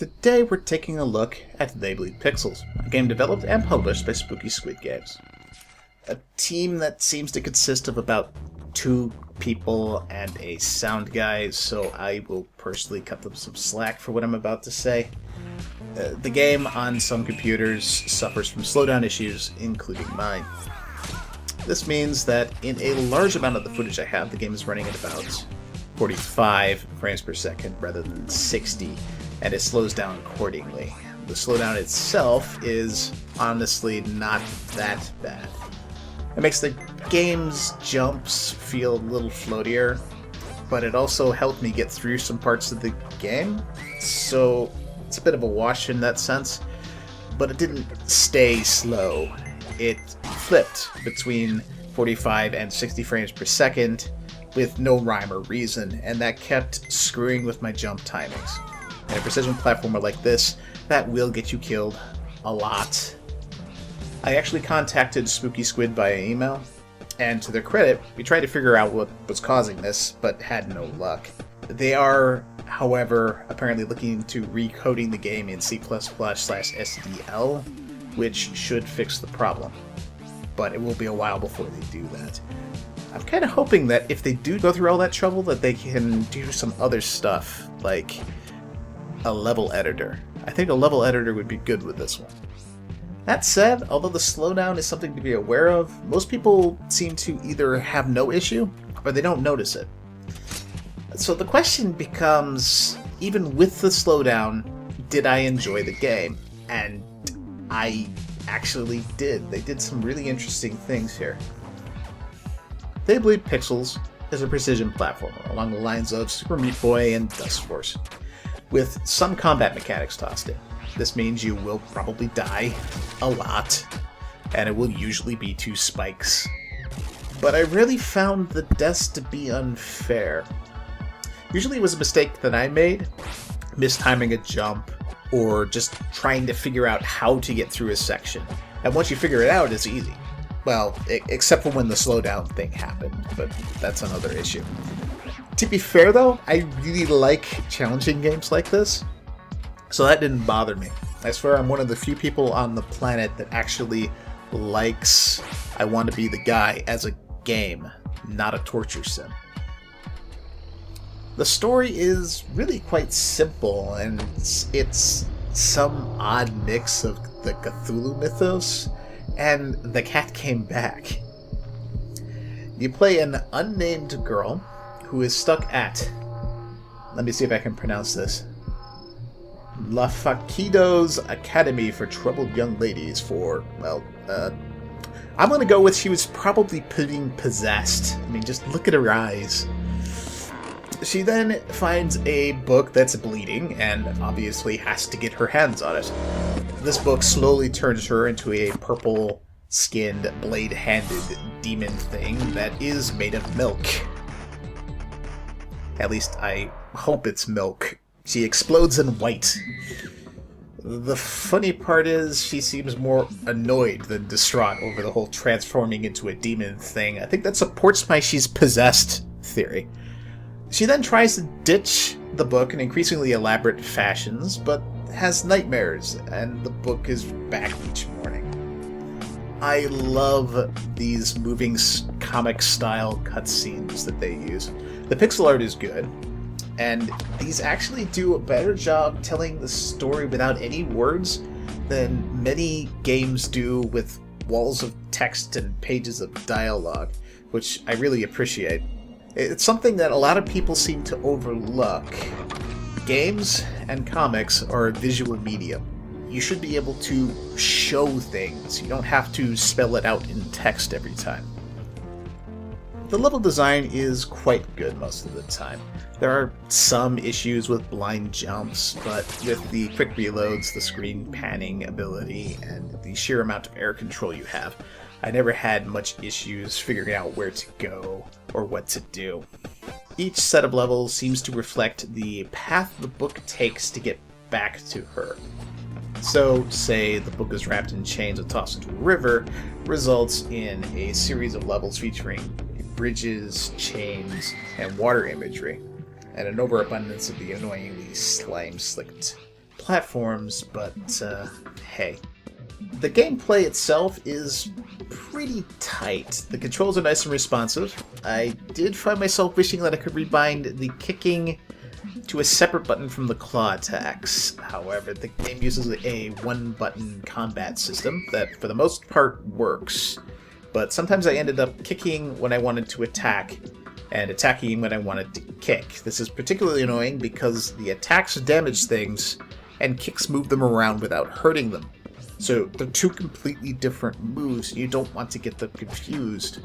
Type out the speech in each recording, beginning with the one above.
Today we're taking a look at They Bleed Pixels, a game developed and published by Spooky Squid Games. A team that seems to consist of about 2 people and a sound guy, so I will personally cut them some slack for what I'm about to say. The game on some computers suffers from slowdown issues, including mine. This means that in a large amount of the footage I have, the game is running at about 45 frames per second rather than 60, and it slows down accordingly. The slowdown itself is honestly not that bad. It makes the game's jumps feel a little floatier, but it also helped me get through some parts of the game, so it's a bit of a wash in that sense, but it didn't stay slow. It flipped between 45 and 60 frames per second with no rhyme or reason, and that kept screwing with my jump timings. In a precision platformer like this, that will get you killed a lot. I actually contacted Spooky Squid via email, and to their credit, we tried to figure out what was causing this, but had no luck. They are, however, apparently looking into recoding the game in C++/SDL, which should fix the problem. But it will be a while before they do that. I'm kind of hoping that if they do go through all that trouble, that they can do some other stuff, like a level editor. I think a level editor would be good with this one. That said, although the slowdown is something to be aware of, most people seem to either have no issue, or they don't notice it. So the question becomes, even with the slowdown, did I enjoy the game? And I actually did. They did some really interesting things here. They Bleed Pixels is a precision platformer along the lines of Super Meat Boy and Dust Force, with some combat mechanics tossed in. This means you will probably die a lot, and it will usually be 2 spikes. But I really found the deaths to be unfair. Usually it was a mistake that I made, mistiming a jump, or just trying to figure out how to get through a section. And once you figure it out, it's easy. Well, except for when the slowdown thing happened, but that's another issue. To be fair though, I really like challenging games like this, so that didn't bother me. I swear I'm one of the few people on the planet that actually likes I Want to Be the Guy as a game, not a torture sim. The story is really quite simple, and it's some odd mix of the Cthulhu mythos and The Cat Came Back. You play an unnamed girl who is stuck at, let me see if I can pronounce this, Lafakido's Academy for Troubled Young Ladies for, I'm gonna go with she was probably being possessed. I mean, just look at her eyes. She then finds a book that's bleeding and obviously has to get her hands on it. This book slowly turns her into a purple-skinned, blade-handed demon thing that is made of milk. At least I hope it's milk. She explodes in white. The funny part is she seems more annoyed than distraught over the whole transforming into a demon thing. I think that supports my she's possessed theory. She then tries to ditch the book in increasingly elaborate fashions, but has nightmares, and the book is back each morning. I love these moving comic-style cutscenes that they use. The pixel art is good, and these actually do a better job telling the story without any words than many games do with walls of text and pages of dialogue, which I really appreciate. It's something that a lot of people seem to overlook. Games and comics are a visual medium. You should be able to show things. You don't have to spell it out in text every time. The level design is quite good most of the time. There are some issues with blind jumps, but with the quick reloads, the screen panning ability, and the sheer amount of air control you have, I never had much issues figuring out where to go or what to do. Each set of levels seems to reflect the path the book takes to get back to her. So, say the book is wrapped in chains and tossed into a river, results in a series of levels featuring bridges, chains, and water imagery, and an overabundance of the annoyingly slime-slicked platforms, but hey. The gameplay itself is pretty tight. The controls are nice and responsive. I did find myself wishing that I could rebind the kicking to a separate button from the claw attacks. However, the game uses a one-button combat system that, for the most part, works. But sometimes I ended up kicking when I wanted to attack, and attacking when I wanted to kick. This is particularly annoying because the attacks damage things, and kicks move them around without hurting them. So they're two completely different moves, and you don't want to get them confused.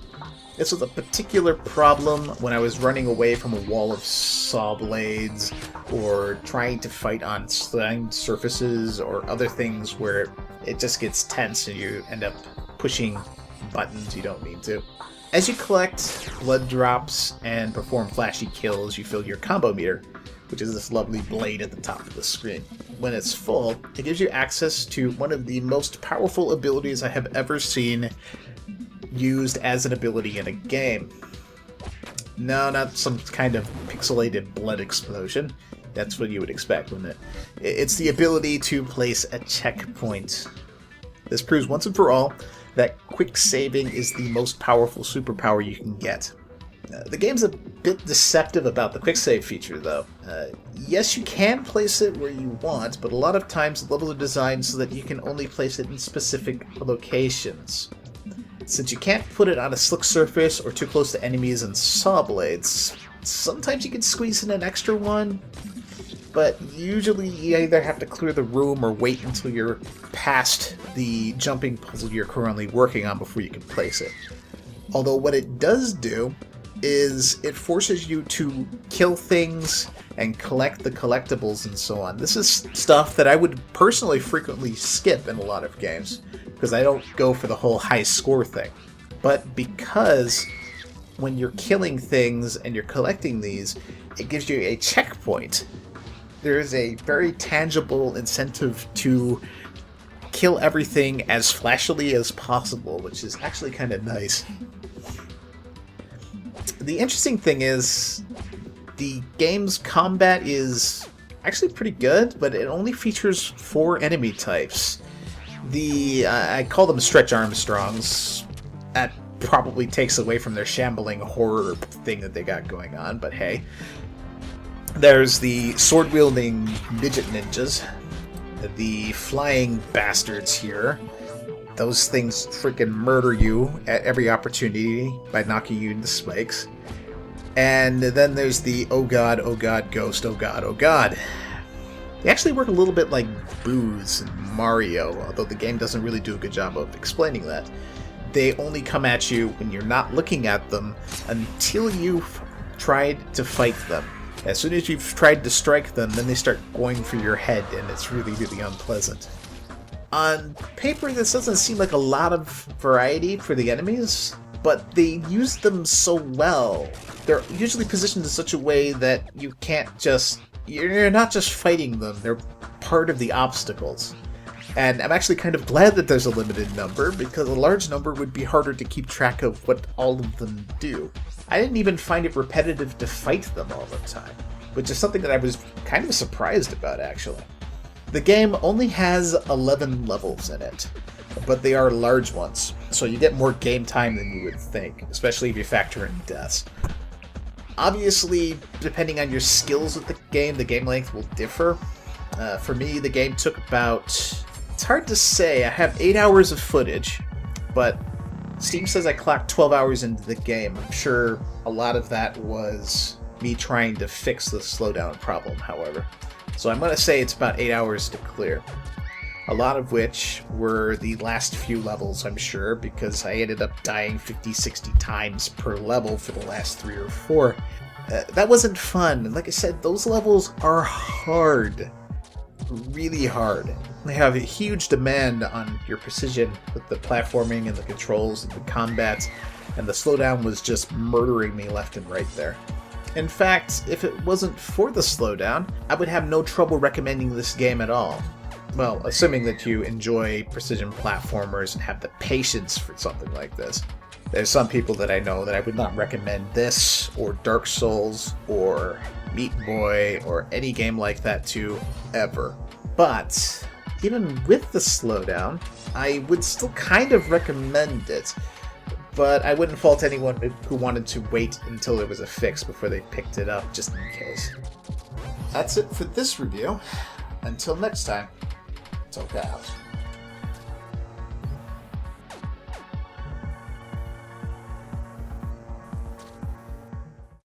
This was a particular problem when I was running away from a wall of saw blades, or trying to fight on slimed surfaces, or other things where it just gets tense and you end up pushing buttons you don't need to. As you collect blood drops and perform flashy kills, you fill your combo meter, which is this lovely blade at the top of the screen. When it's full, it gives you access to one of the most powerful abilities I have ever seen used as an ability in a game. No, not some kind of pixelated blood explosion. That's what you would expect, wouldn't it? It's the ability to place a checkpoint. This proves once and for all that quick saving is the most powerful superpower you can get. The game's a bit deceptive about the quick save feature, though. Yes, you can place it where you want, but a lot of times the levels are designed so that you can only place it in specific locations. Since you can't put it on a slick surface or too close to enemies and saw blades, sometimes you can squeeze in an extra one, but usually you either have to clear the room or wait until you're past the jumping puzzle you're currently working on before you can place it. Although what it does do is it forces you to kill things and collect the collectibles and so on. This is stuff that I would personally frequently skip in a lot of games, because I don't go for the whole high score thing. But because when you're killing things and you're collecting these, it gives you a checkpoint. There is a very tangible incentive to kill everything as flashily as possible, which is actually kind of nice. The interesting thing is, the game's combat is actually pretty good, but it only features 4 enemy types. I call them Stretch Armstrongs. That probably takes away from their shambling horror thing that they got going on, but hey. There's the sword-wielding midget ninjas, the flying bastards here. Those things freaking murder you at every opportunity by knocking you into spikes. And then there's the oh god, ghost, oh god. They actually work a little bit like Boo's and Mario, although the game doesn't really do a good job of explaining that. They only come at you when you're not looking at them until you've tried to fight them. As soon as you've tried to strike them, then they start going for your head, and it's really, really unpleasant. On paper, this doesn't seem like a lot of variety for the enemies, but they use them so well. They're usually positioned in such a way that you can't just... You're not just fighting them, they're part of the obstacles. And I'm actually kind of glad that there's a limited number, because a large number would be harder to keep track of what all of them do. I didn't even find it repetitive to fight them all the time, which is something that I was kind of surprised about, actually. The game only has 11 levels in it, but they are large ones, so you get more game time than you would think, especially if you factor in deaths. Obviously, depending on your skills with the game length will differ. For me, the game took about... It's hard to say. I have 8 hours of footage, but Steam says I clocked 12 hours into the game. I'm sure a lot of that was me trying to fix the slowdown problem, however. So I'm going to say it's about 8 hours to clear. A lot of which were the last few levels, I'm sure, because I ended up dying 50, 60 times per level for the last 3 or 4. That wasn't fun. And like I said, those levels are hard. Really hard. They have a huge demand on your precision with the platforming and the controls and the combat, and the slowdown was just murdering me left and right there. In fact, if it wasn't for the slowdown, I would have no trouble recommending this game at all. Well, assuming that you enjoy precision platformers and have the patience for something like this. There's some people that I know that I would not recommend this, or Dark Souls, or Meat Boy, or any game like that to, ever. But even with the slowdown, I would still kind of recommend it. But I wouldn't fault anyone who wanted to wait until there was a fix before they picked it up, just in case. That's it for this review. Until next time, Toka out.